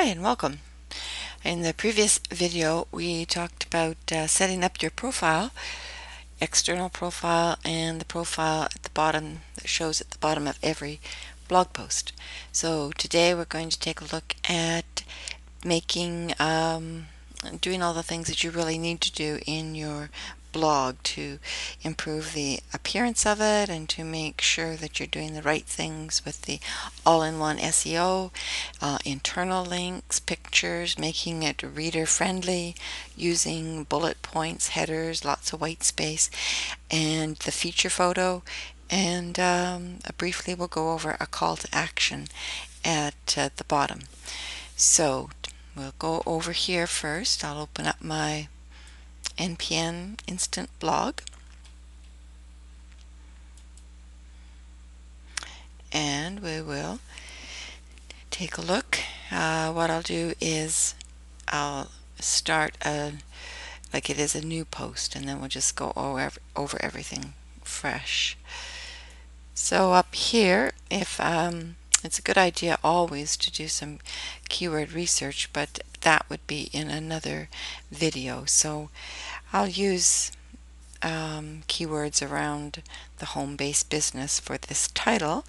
Hi and welcome. In the previous video we talked about setting up your profile, external profile, and the profile at the bottom that shows at the bottom of every blog post. So today we're going to take a look at making doing all the things that you really need to do in your blog to improve the appearance of it and to make sure that you're doing the right things with the all-in-one SEO, internal links, pictures, making it reader friendly, using bullet points, headers, lots of white space, and the feature photo. And briefly we'll go over a call to action at the bottom. So we'll go over here first. I'll open up my NPN instant blog, and we will take a look. What I'll do is I'll start like it is a new post, and then we'll just go over everything fresh. So up here, if it's a good idea always to do some keyword research, but that would be in another video. So I'll use keywords around the home-based business for this title.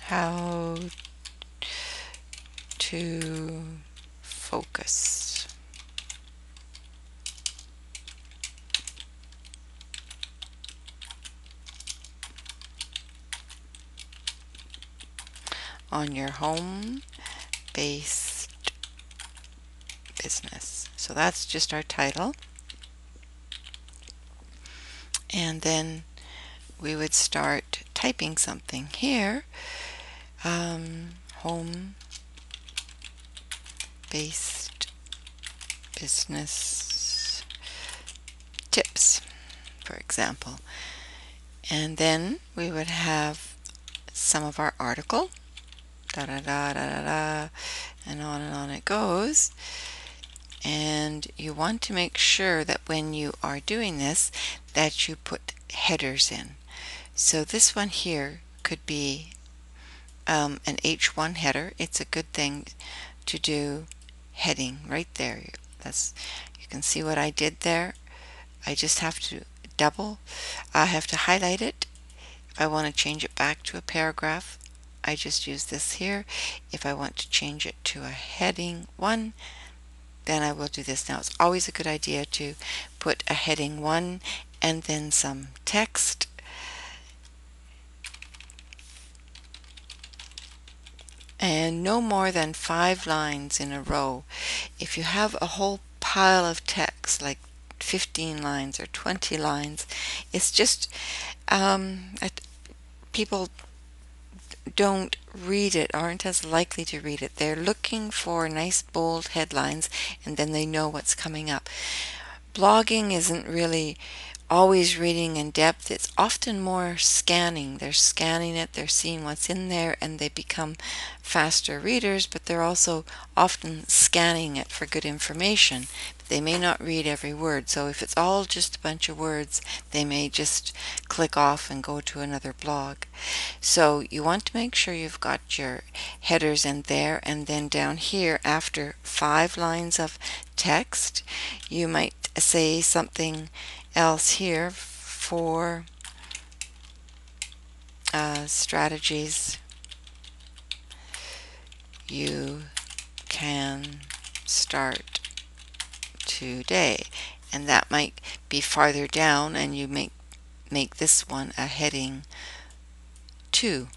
How to focus on your home-based business. So that's just our title. And then we would start typing something here. Home-based business tips, for example. And then we would have some of our article, da da da da da da, and on it goes. And you want to make sure that when you are doing this that you put headers in. So this one here could be an H1 header. It's a good thing to do heading right there. You can see what I did there. I just have to I have to highlight it. If I want to change it back to a paragraph, I just use this here. If I want to change it to a heading 1, then I will do this. Now it's always a good idea to put a heading 1 and then some text. And no more than 5 lines in a row. If you have a whole pile of text, like 15 lines or 20 lines, it's just people don't read it, aren't as likely to read it. They're looking for nice bold headlines, and then they know what's coming up. Blogging isn't really always reading in depth. It's often more scanning. They're scanning it, they're seeing what's in there, and they become faster readers, but they're also often scanning it for good information. But they may not read every word. So if it's all just a bunch of words, they may just click off and go to another blog. So you want to make sure you've got your headers in there, and then down here after 5 lines of text, you might say something else here for strategies you can start today, and that might be farther down, and you make this one a heading 2,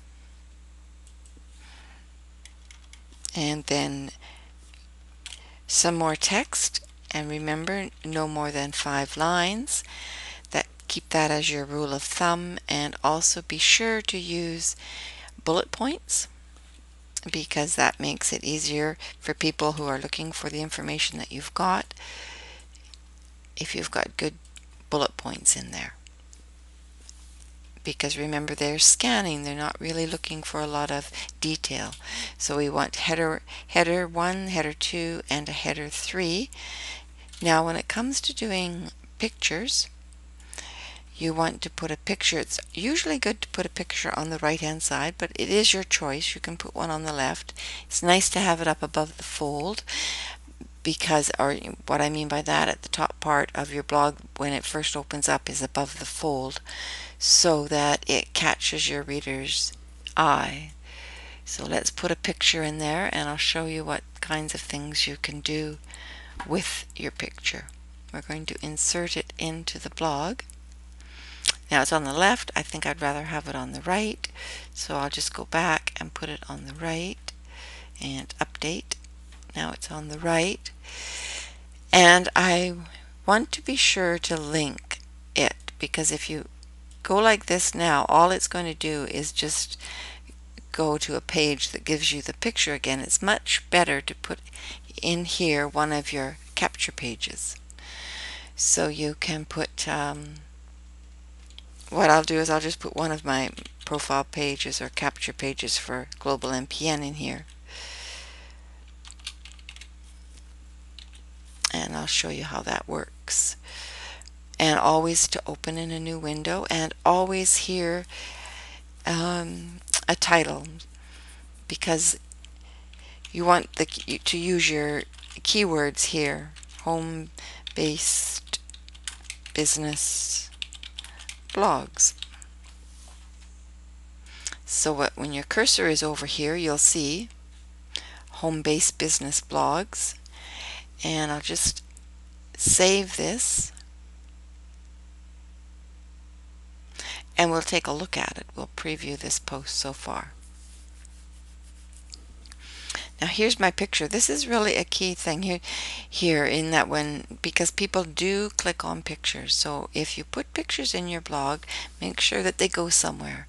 and then some more text. And remember, no more than 5 lines. Keep that as your rule of thumb, and also be sure to use bullet points, because that makes it easier for people who are looking for the information that you've got if you've got good bullet points in there. Because remember, they're scanning, they're not really looking for a lot of detail. So we want header 1, header 2, and a header 3. Now when it comes to doing pictures, you want to put a picture. It's usually good to put a picture on the right hand side, but it is your choice. You can put one on the left. It's nice to have it up above the fold, because, or what I mean by that, at the top part of your blog when it first opens up is above the fold, so that it catches your reader's eye. So let's put a picture in there, and I'll show you what kinds of things you can do with your picture. We're going to insert it into the blog. Now it's on the left. I think I'd rather have it on the right, so I'll just go back and put it on the right and update. Now it's on the right, and I want to be sure to link it, because if you go like this now, all it's going to do is just go to a page that gives you the picture again. It's much better to put in here one of your capture pages. So you can put, what I'll do is I'll just put one of my profile pages or capture pages for Global NPN in here. And I'll show you how that works. And always to open in a new window, and always here a title, because you want to use your keywords here: home-based business blogs. So when your cursor is over here, you'll see home-based business blogs, and I'll just save this and we'll take a look at it. We'll preview this post so far. Now here's my picture. This is really a key thing here in that because people do click on pictures. So if you put pictures in your blog, make sure that they go somewhere.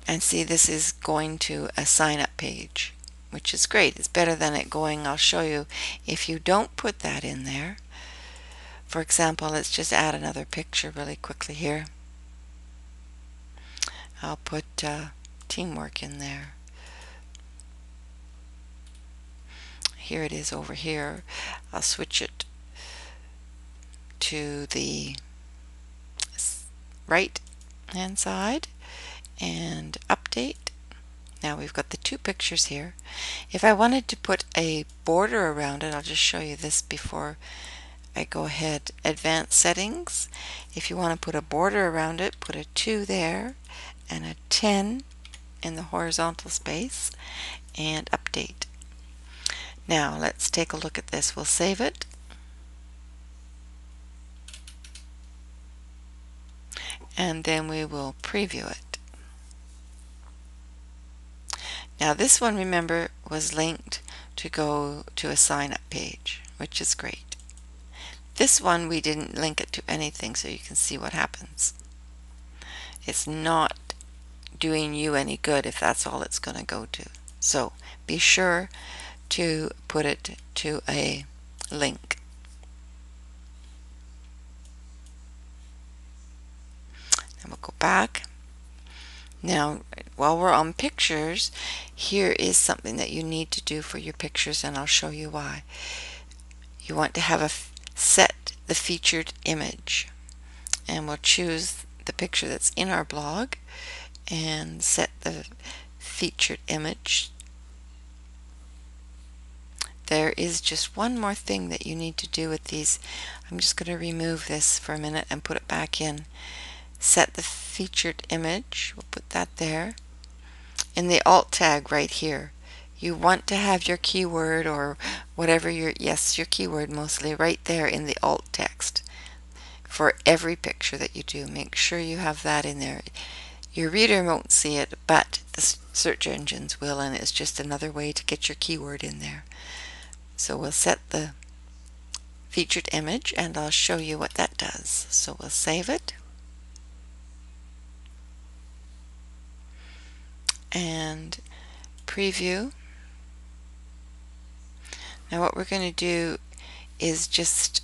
And see, this is going to a sign up page, which is great. It's better than it going, I'll show you, if you don't put that in there. For example, let's just add another picture really quickly here. I'll put teamwork in there. Here it is over here. I'll switch it to the right hand side and update. Now we've got the two pictures here. If I wanted to put a border around it, I'll just show you this before I go ahead. Advanced settings. If you want to put a border around it, put a 2 there and a 10 in the horizontal space and update. Now let's take a look at this. We'll save it. And then we will preview it. Now this one, remember, was linked to go to a sign-up page, which is great. This one we didn't link it to anything, so you can see what happens. It's not doing you any good if that's all it's going to go to. So be sure to put it to a link. And we'll go back. Now, while we're on pictures, here is something that you need to do for your pictures, and I'll show you why. You want to have set the featured image, and we'll choose the picture that's in our blog and set the featured image. There is just one more thing that you need to do with these. I'm just going to remove this for a minute and put it back in. Set the featured image. We'll put that there. In the alt tag right here, you want to have your keyword or whatever your keyword mostly right there in the alt text for every picture that you do. Make sure you have that in there. Your reader won't see it, but the search engines will, and it's just another way to get your keyword in there. So we'll set the featured image, and I'll show you what that does. So we'll save it. And preview. Now what we're going to do is just,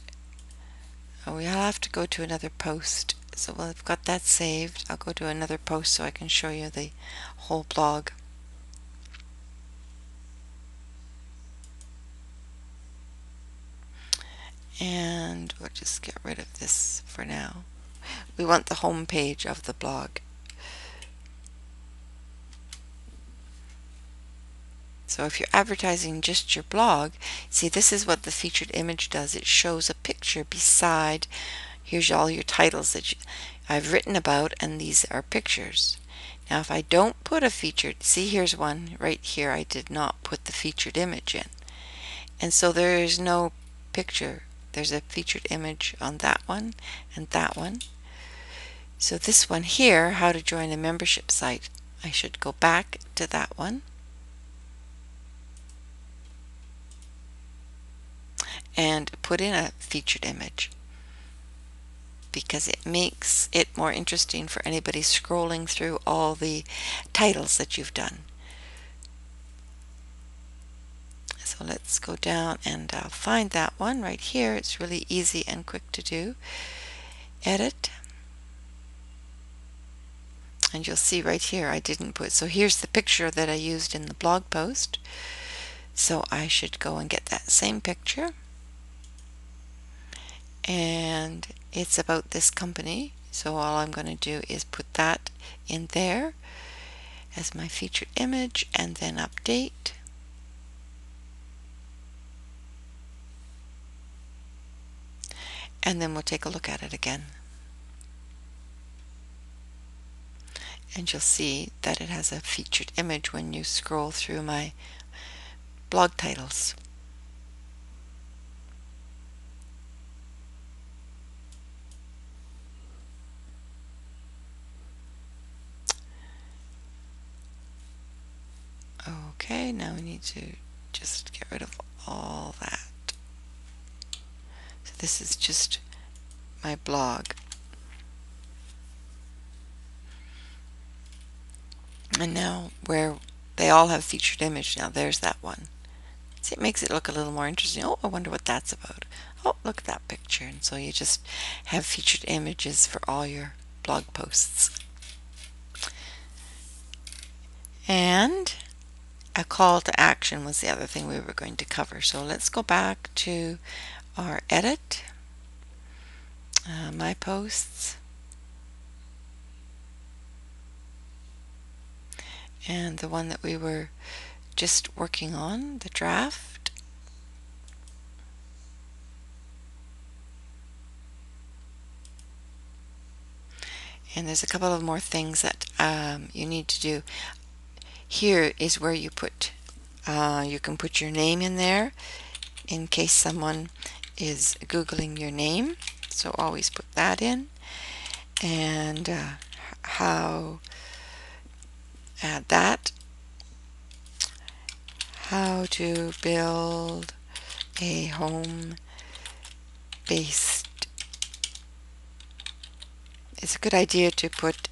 we'll have to go to another post. So I've got that saved. I'll go to another post so I can show you the whole blog. and we'll just get rid of this for now. We want the home page of the blog. So if you're advertising just your blog, see, this is what the featured image does. It shows a picture beside, here's all your titles that I've written about, and these are pictures. Now if I don't put a featured, see, here's one right here, I did not put the featured image in. And so there is no picture. There's a featured image on that one and that one. So this one here, how to join a membership site, I should go back to that one and put in a featured image, because it makes it more interesting for anybody scrolling through all the titles that you've done. So let's go down and I'll find that one right here. It's really easy and quick to do. Edit. And you'll see right here I didn't put, so here's the picture that I used in the blog post. So I should go and get that same picture. And it's about this company. So all I'm going to do is put that in there as my featured image and then update. And then we'll take a look at it again. And you'll see that it has a featured image when you scroll through my blog titles. Okay, now we need to just get rid of all that. So this is just my blog. And now where they all have featured image, now there's that one. See, it makes it look a little more interesting. Oh, I wonder what that's about. Oh, look at that picture. And so you just have featured images for all your blog posts. And a call to action was the other thing we were going to cover. So let's go back to our edit, my posts, and the one that we were just working on, the draft. And there's a couple of more things that you need to do. Here is where you put, you can put your name in there in case someone is Googling your name. So always put that in. And how add that. How to build a home-based. It's a good idea to put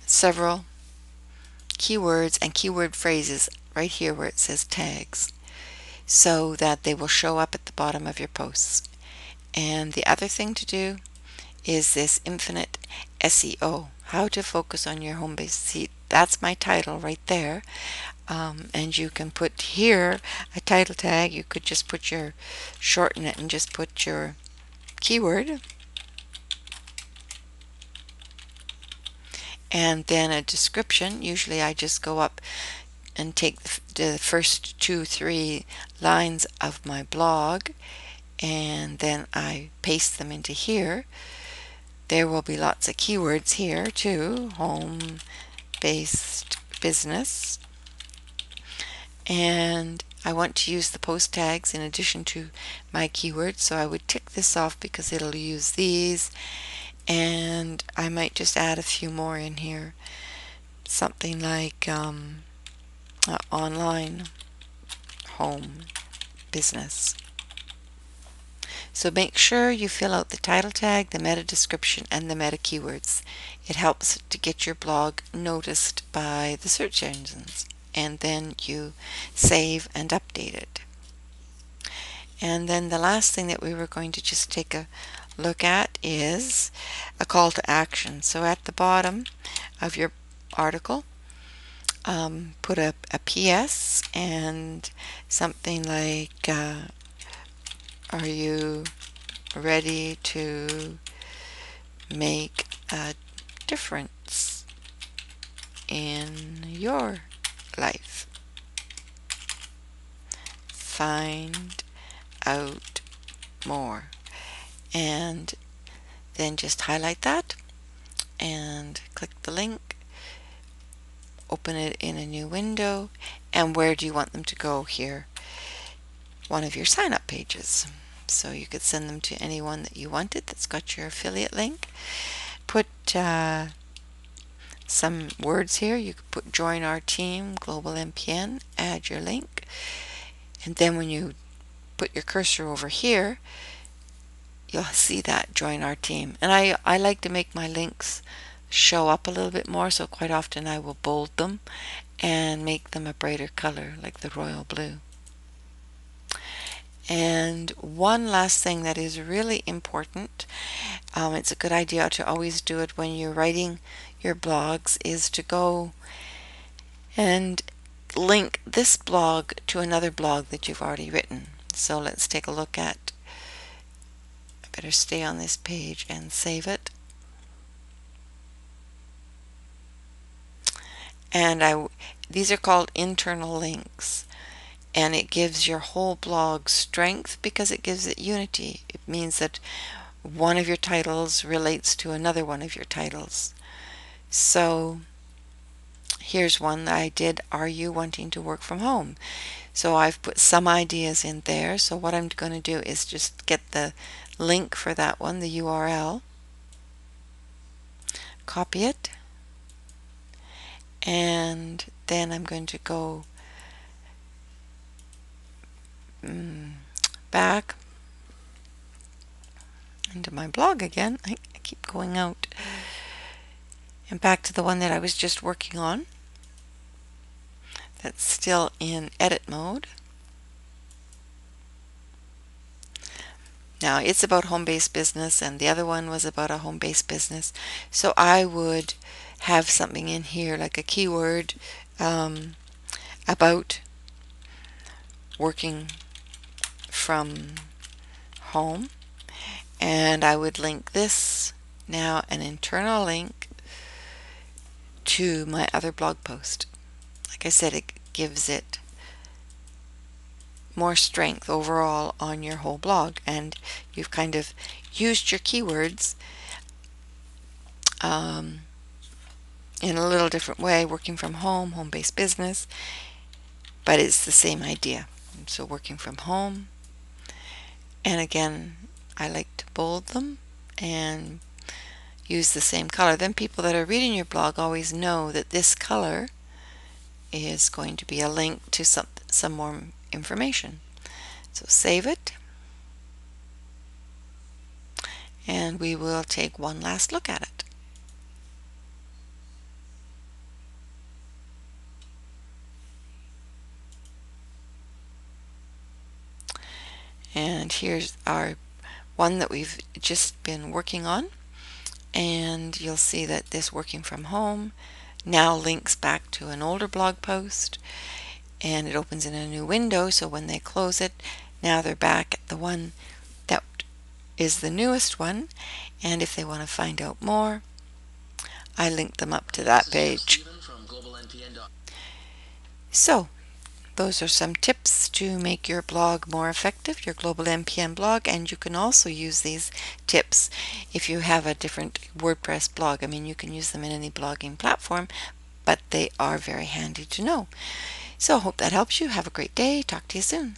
several keywords and keyword phrases right here where it says tags, so that they will show up at the bottom of your posts. And the other thing to do is this infinite SEO, how to focus on your home base. See, that's my title right there. And you can put here a title tag. You could just put your, shorten it and just put your keyword. And then a description. Usually I just go up and take the first 2-3 lines of my blog, and then I paste them into here. There will be lots of keywords here too, home-based business. And I want to use the post tags in addition to my keywords, so I would tick this off because it'll use these. And I might just add a few more in here, something like online home business. So make sure you fill out the title tag, the meta description, and the meta keywords. It helps to get your blog noticed by the search engines, and then you save and update it. And then the last thing that we were going to just take a look at is a call to action. So at the bottom of your article, put a PS and something like Are you ready to make a difference in your life? Find out more. And then just highlight that and click the link, open it in a new window, and where do you want them to go here? One of your sign up pages. So you could send them to anyone that you wanted that's got your affiliate link. Put some words here. You could put join our team, Global NPN, add your link, and then when you put your cursor over here, you'll see that join our team. And I like to make my links show up a little bit more, so quite often I will bold them and make them a brighter color like the royal blue. And one last thing that is really important, it's a good idea to always do it when you're writing your blogs, is to go and link this blog to another blog that you've already written. So let's take a look at, I better stay on this page and save it. And these are called internal links. And it gives your whole blog strength because it gives it unity. It means that one of your titles relates to another one of your titles. So here's one that I did, Are You Wanting to Work From Home? So I've put some ideas in there. So what I'm going to do is just get the link for that one, the URL, copy it, and then I'm going to go back into my blog again. I keep going out. And back to the one that I was just working on. That's still in edit mode. Now it's about home-based business, and the other one was about a home-based business. So I would have something in here like a keyword about working from home, and I would link this, now an internal link, to my other blog post. Like I said, it gives it more strength overall on your whole blog, and you've kind of used your keywords in a little different way, working from home, home-based business, but it's the same idea. So working from home, and again, I like to bold them and use the same color. Then people that are reading your blog always know that this color is going to be a link to some more information. So save it, and we will take one last look at it. And here's our one that we've just been working on, and you'll see that this working from home now links back to an older blog post, and it opens in a new window, so when they close it, now they're back at the one that is the newest one, and if they want to find out more, I link them up to that page. So those are some tips to make your blog more effective, your Global NPN blog, and you can also use these tips if you have a different WordPress blog. I mean, you can use them in any blogging platform, but they are very handy to know. So I hope that helps you. Have a great day. Talk to you soon.